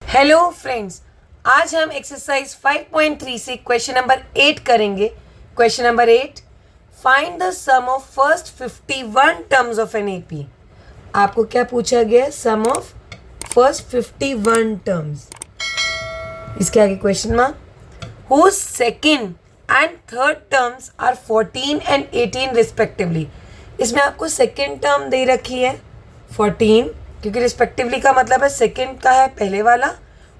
Hello friends, आज हम exercise 5.3 से क्वेश्चन नंबर 8 करेंगे। Question number 8, find the sum of first 51 terms of an AP. आपको क्या पूछा गया है? Sum of first 51 terms. इसके आगे क्वेश्चन में whose second and third terms are 14 and 18 respectively. इसमें आपको सेकेंड टर्म दे रखी है 14, क्योंकि रिस्पेक्टिवली का मतलब है सेकेंड का है पहले वाला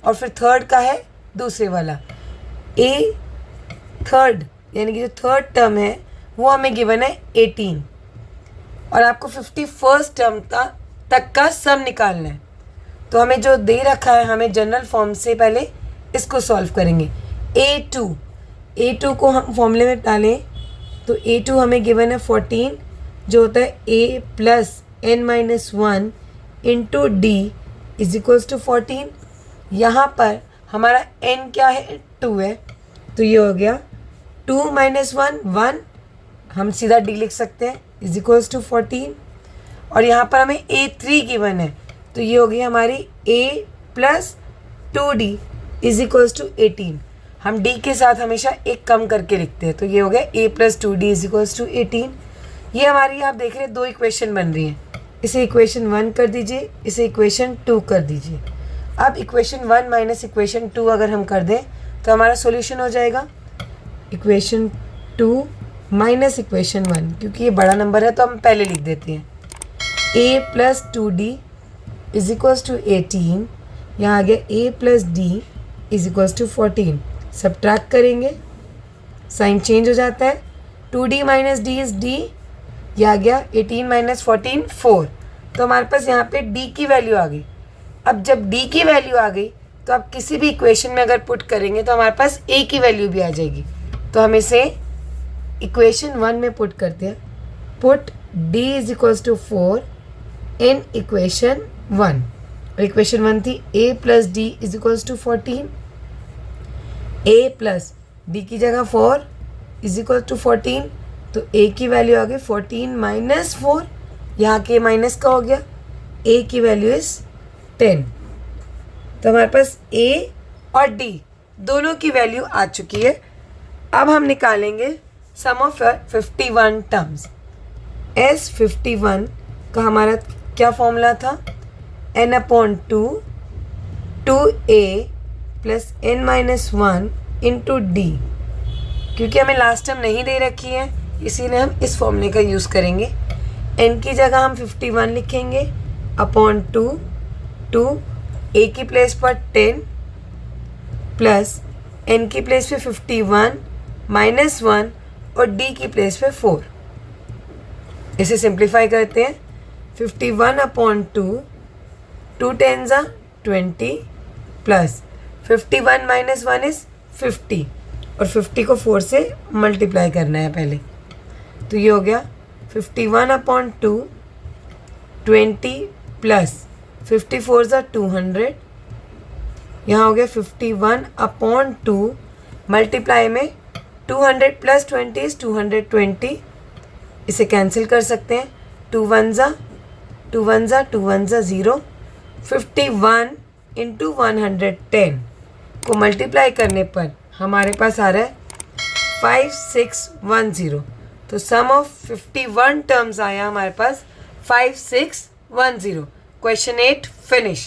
और फिर थर्ड का है दूसरे वाला। ए थर्ड यानी कि जो थर्ड टर्म है वो हमें गिवन है 18 और आपको 51st टर्म तक का सम निकालना है। तो हमें जो दे रखा है, हमें जनरल फॉर्म से पहले इसको सॉल्व करेंगे। A2 को हम फॉर्मूले में डालें तो A2 हमें गिवन है 14, जो होता है A plus n-1 into D is equals to 14। यहाँ पर हमारा n क्या है? 2 है, तो ये हो गया 2 - 1 1, हम सीधा d लिख सकते हैं इज इक्वल्स टू 14। और यहाँ पर हमें A3 गिवन है, तो ये हो गई हमारी a plus 2d is equals to 18। हम d के साथ हमेशा एक कम करके लिखते हैं, तो ये हो गया a plus 2d is equals to 18। ये हमारी आप देख रहे हैं दो इक्वेशन बन रही हैं। इसे इक्वेशन 1 कर दीजिए, इसे इक्वेशन 2 कर दीजिए। अब इक्वेशन 1 माइनस इक्वेशन 2 अगर हम कर दें तो हमारा सॉल्यूशन हो जाएगा इक्वेशन 2 माइनस इक्वेशन 1, क्योंकि ये बड़ा नंबर है तो हम पहले लिख देते हैं। a plus 2d is equals to 18, यहाँ आ गया a plus d is equals to 14। Subtract करेंगे, साइन चेंज हो जाता है। 2d minus d is d, यह आ गया 18 माइनस 14 4। तो हमारे पास यहाँ पे d की वैल्यू आ गई। अब जब d की वैल्यू आ गई तो आप किसी भी इक्वेशन में अगर पुट करेंगे तो हमारे पास a की वैल्यू भी आ जाएगी। तो हम इसे इक्वेशन 1 में पुट करते हैं। Put d is equals to 4 in equation 1, और इक्वेशन 1 थी a plus D is equals to 14। a plus d की जगह 4 इज इक्वल टू 14, तो a की वैल्यू आ गई 14 माइनस 4, यहाँ के माइनस का हो गया, a की वैल्यू इज 10। तो हमारे पास a और d दोनों की वैल्यू आ चुकी है। अब हम निकालेंगे सम ऑफ 51 टर्म्स। S51 का हमारा क्या फॉर्मूला था? n/2 2a plus n-1 into D. क्योंकि हमें लास्ट टर्म नहीं दे रखी है इसीलिए हम इस फॉर्मूले का यूज़ करेंगे। n की जगह हम 51 लिखेंगे अपॉन 2 a की प्लेस पर 10 प्लस n की प्लेस पे 51 माइनस 1 और d की प्लेस पे 4। इसे सिंप्लीफाई करते हैं। 51 अपॉन 2 10 20 प्लस 51 माइनस 1 इज 50, और 50 को 4 से मल्टीप्लाई करना है पहले। तो ये हो गया 51 अपॉन 20 प्लस 54 200, यहाँ हो गया 51 अपॉन 2 मल्टीप्लाई में 200 प्लस 20 इज 220। इसे कैंसिल कर सकते हैं। 2 1 0। 51 इंटू 110 को मल्टीप्लाई करने पर हमारे पास आ रहा है 5610। तो सम ऑफ 51 टर्म्स आया हमारे पास 5610। Question 8 finish.